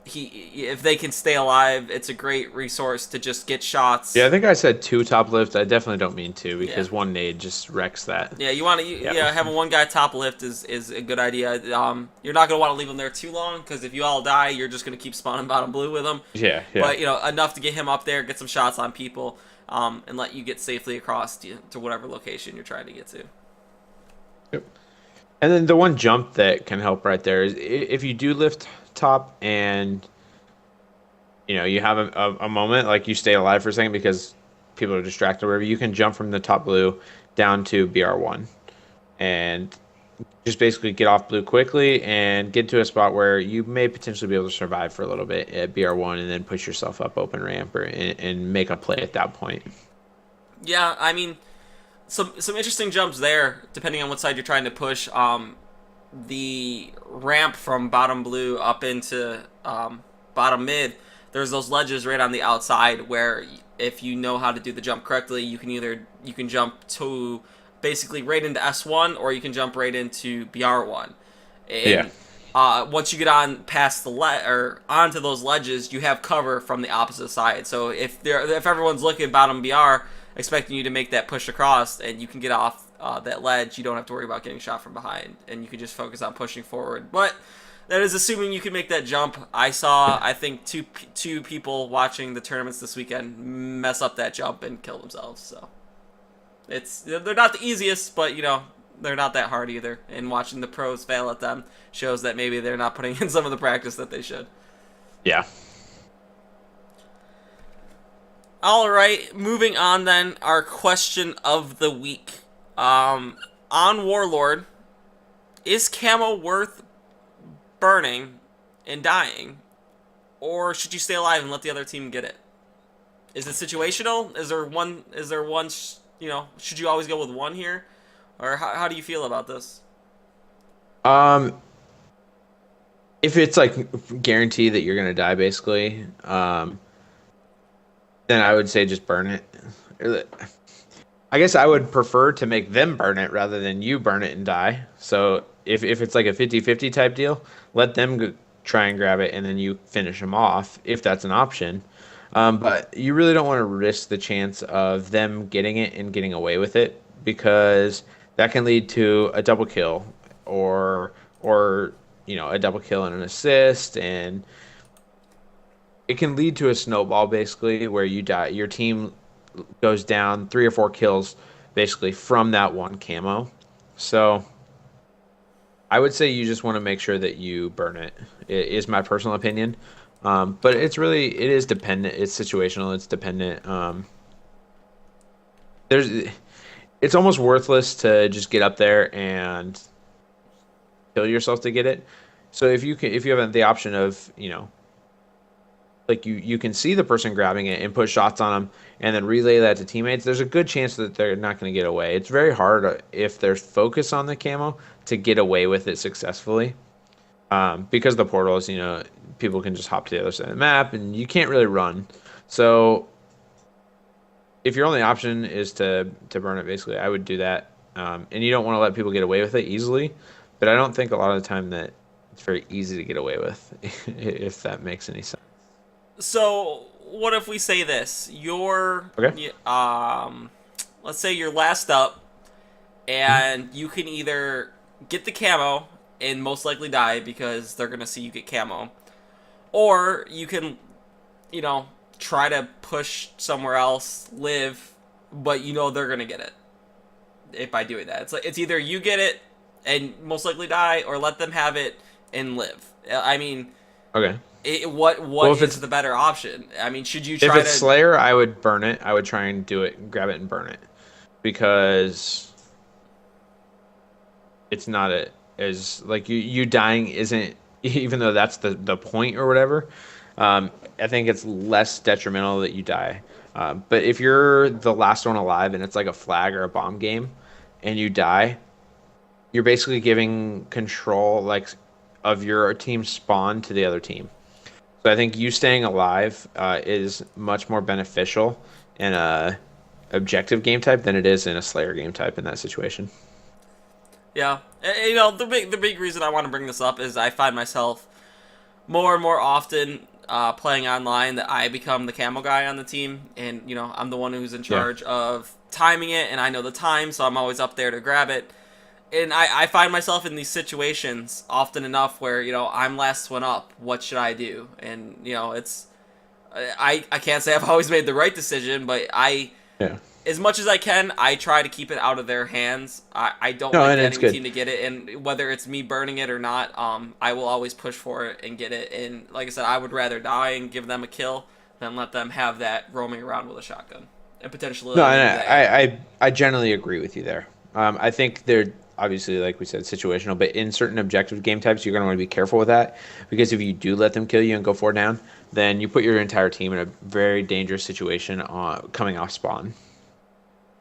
If they can stay alive, it's a great resource to just get shots. Yeah, I think I said two top lift. I definitely don't mean two, because one nade just wrecks that. Yeah, you want to having one guy top lift is a good idea. You're not gonna want to leave him there too long, because if you all die, you're just gonna keep spawning bottom blue with him. Yeah. But enough to get him up there, get some shots on people, and let you get safely across to whatever location you're trying to get to. Yep. And then the one jump that can help right there is if you do lift top and you have a moment, like you stay alive for a second because people are distracted or whatever, you can jump from the top blue down to BR1 and just basically get off blue quickly and get to a spot where you may potentially be able to survive for a little bit at BR1, and then push yourself up open ramp and make a play at that point. Yeah, I mean, some interesting jumps there, depending on what side you're trying to push. The ramp from bottom blue up into bottom mid, there's those ledges right on the outside where if you know how to do the jump correctly, you can jump to basically right into S1, or you can jump right into BR1. And, once you get on past or onto those ledges, you have cover from the opposite side. So if everyone's looking at bottom BR, expecting you to make that push across, and you can get off that ledge, you don't have to worry about getting shot from behind, and you can just focus on pushing forward. But that is assuming you can make that jump. I saw, I think, two people watching the tournaments this weekend mess up that jump and kill themselves. So they're not the easiest, but they're not that hard either. And watching the pros fail at them shows that maybe they're not putting in some of the practice that they should. Yeah. All right, moving on then. Our question of the week. On Warlord, is camo worth burning and dying, or should you stay alive and let the other team get it? Is it situational? Is there one? Should you always go with one here, or how do you feel about this? If it's like guaranteed that you're gonna die, basically, then I would say just burn it. I guess I would prefer to make them burn it rather than you burn it and die. So if it's like a 50-50 type deal, let them try and grab it, and then you finish them off if that's an option. But you really don't want to risk the chance of them getting it and getting away with it, because that can lead to a double kill or a double kill and an assist, and it can lead to a snowball basically where you die. Your team goes down 3 or 4 kills basically from that one camo. So I would say you just want to make sure that you burn it. It is my personal opinion. But it is dependent. It's situational. It's dependent. there's it's almost worthless to just get up there and kill yourself to get it. So if you have the option of, like you can see the person grabbing it and put shots on them and then relay that to teammates, there's a good chance that they're not going to get away. It's very hard if there's focus on the camo to get away with it successfully. Because the portals, people can just hop to the other side of the map and you can't really run. So if your only option is to burn it, basically, I would do that. And you don't want to let people get away with it easily, but I don't think a lot of the time that it's very easy to get away with, if that makes any sense. So what if we say this? Okay. Let's say you're last up, and you can either get the camo and most likely die because they're gonna see you get camo, or you can, you know, try to push somewhere else, live, but they're gonna get it if by doing that. It's either you get it and most likely die, or let them have it and live. I mean, Okay. what Well, if is it's the better option? I mean, should you if try it's to? Slayer, I would burn it. I would try and do it, grab it and burn it, because it's not as like you dying isn't, even though that's the point or whatever. I think it's less detrimental that you die. But if you're the last one alive and it's like a flag or a bomb game, and you die, you're basically giving control like of your team's spawn to the other team. So I think you staying alive is much more beneficial in a objective game type than it is in a Slayer game type in that situation. Yeah, the big reason I want to bring this up is I find myself more and more often playing online that I become the camo guy on the team, and I'm the one who's in Yeah. charge of timing it, and I know the time, so I'm always up there to grab it. And I find myself in these situations often enough where I'm last one up. What should I do? And it's I can't say I've always made the right decision, but Yeah. as much as I can, I try to keep it out of their hands. I don't No, like and it's getting the good. team to get it, and whether it's me burning it or not, I will always push for it and get it. And like I said, I would rather die and give them a kill than let them have that roaming around with a shotgun and potentially No, letting and them die. I generally agree with you there. I think they're obviously, like we said, situational, but in certain objective game types, you're going to want to be careful with that, because if you do let them kill you and go four down, then you put your entire team in a very dangerous situation coming off spawn.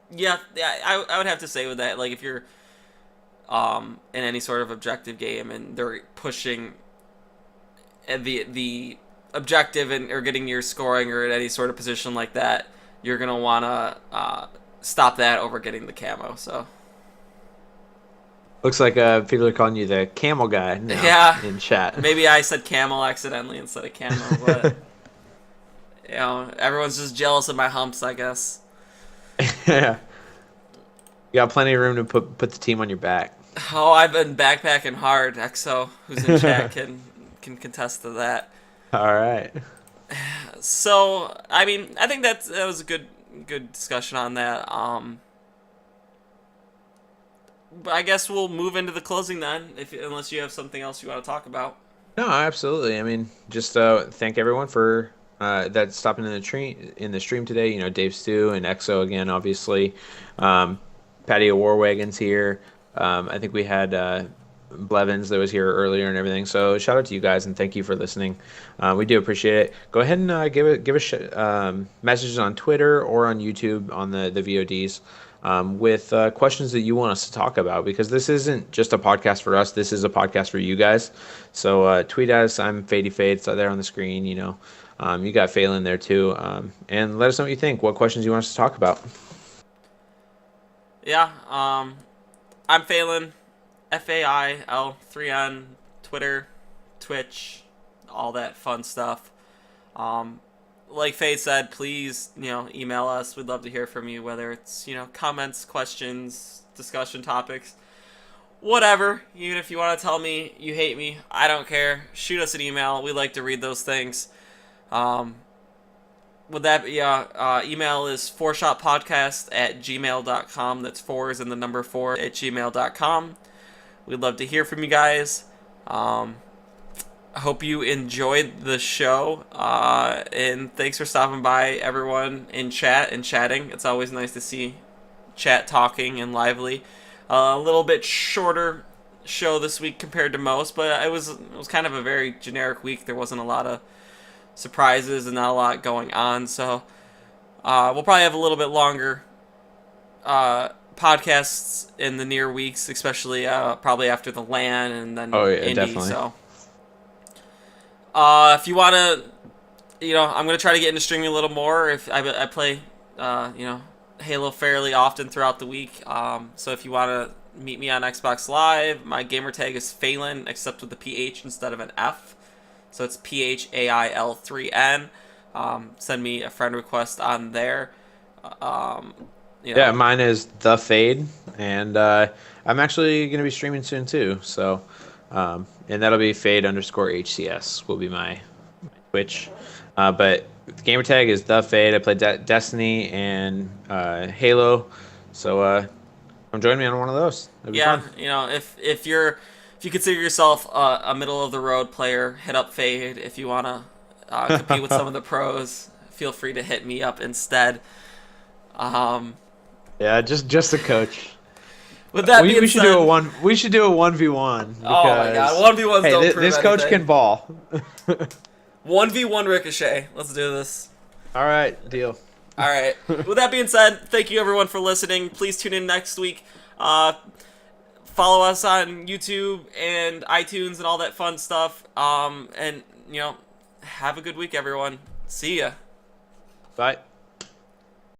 Yeah, yeah, I would have to say with that, like if you're in any sort of objective game and they're pushing the objective and or getting your scoring or at any sort of position like that, you're gonna wanna stop that over getting the camo. So Looks like people are calling you the camel guy now yeah, in chat. maybe I said camel accidentally instead of camo, but everyone's just jealous of my humps, I guess. Yeah, you got plenty of room to put the team on your back. Oh, I've been backpacking hard. EXO, who's in chat, can contest to that. All right. So, I mean, I think that was a good discussion on that. But I guess we'll move into the closing then, if unless you have something else you want to talk about. No, absolutely. I mean, just thank everyone for that stopping in the stream today. Dave Stew and EXO again, obviously. Patio War Wagons here. I think we had Blevins that was here earlier and everything. So shout out to you guys and thank you for listening. We do appreciate it. Go ahead and give us messages on Twitter or on YouTube on the VODs. With questions that you want us to talk about, because this isn't just a podcast for us. This is a podcast for you guys. So tweet us. I'm Phade. It's there on the screen. You got Phelan there too. And let us know what you think. What questions you want us to talk about. Yeah, I'm Phelan, Fail 3 on Twitter, Twitch, all that fun stuff. Like Faye said, please, email us. We'd love to hear from you, whether it's, comments, questions, discussion topics, whatever. Even if you want to tell me you hate me, I don't care. Shoot us an email. We like to read those things. With that, email is 4shotpodcast@gmail.com. That's 4 is in the number 4 at gmail.com. We'd love to hear from you guys. I hope you enjoyed the show, and thanks for stopping by, everyone in chat and chatting. It's always nice to see chat talking and lively. A little bit shorter show this week compared to most, but it was kind of a very generic week. There wasn't a lot of surprises and not a lot going on, so we'll probably have a little bit longer podcasts in the near weeks, especially probably after the LAN and then Oh yeah, Indy. definitely. So if you want to, I'm going to try to get into streaming a little more. If I play, Halo fairly often throughout the week. So if you want to meet me on Xbox Live, my gamer tag is Phelan, except with the PH instead of an F. So it's PHAIL3N. Send me a friend request on there. Yeah, mine is the Phade, and I'm actually going to be streaming soon too. So, and that'll be Phade_HCS will be my Twitch. But the gamer tag is the Phade. I play Destiny and Halo. So come join me on one of those. It'll be fun. If you consider yourself a middle of the road player, hit up Phade. If you want to compete with some of the pros, feel free to hit me up instead. Yeah, just a coach. With that being We should said, do a one. We should do a 1v1. Because, oh my god, 1v1s hey, don't prove this coach anything. can ball. 1v1 Ricochet. Let's do this. All right, deal. All right. With that being said, thank you everyone for listening. Please tune in next week. Follow us on YouTube and iTunes and all that fun stuff. And have a good week, everyone. See ya. Bye.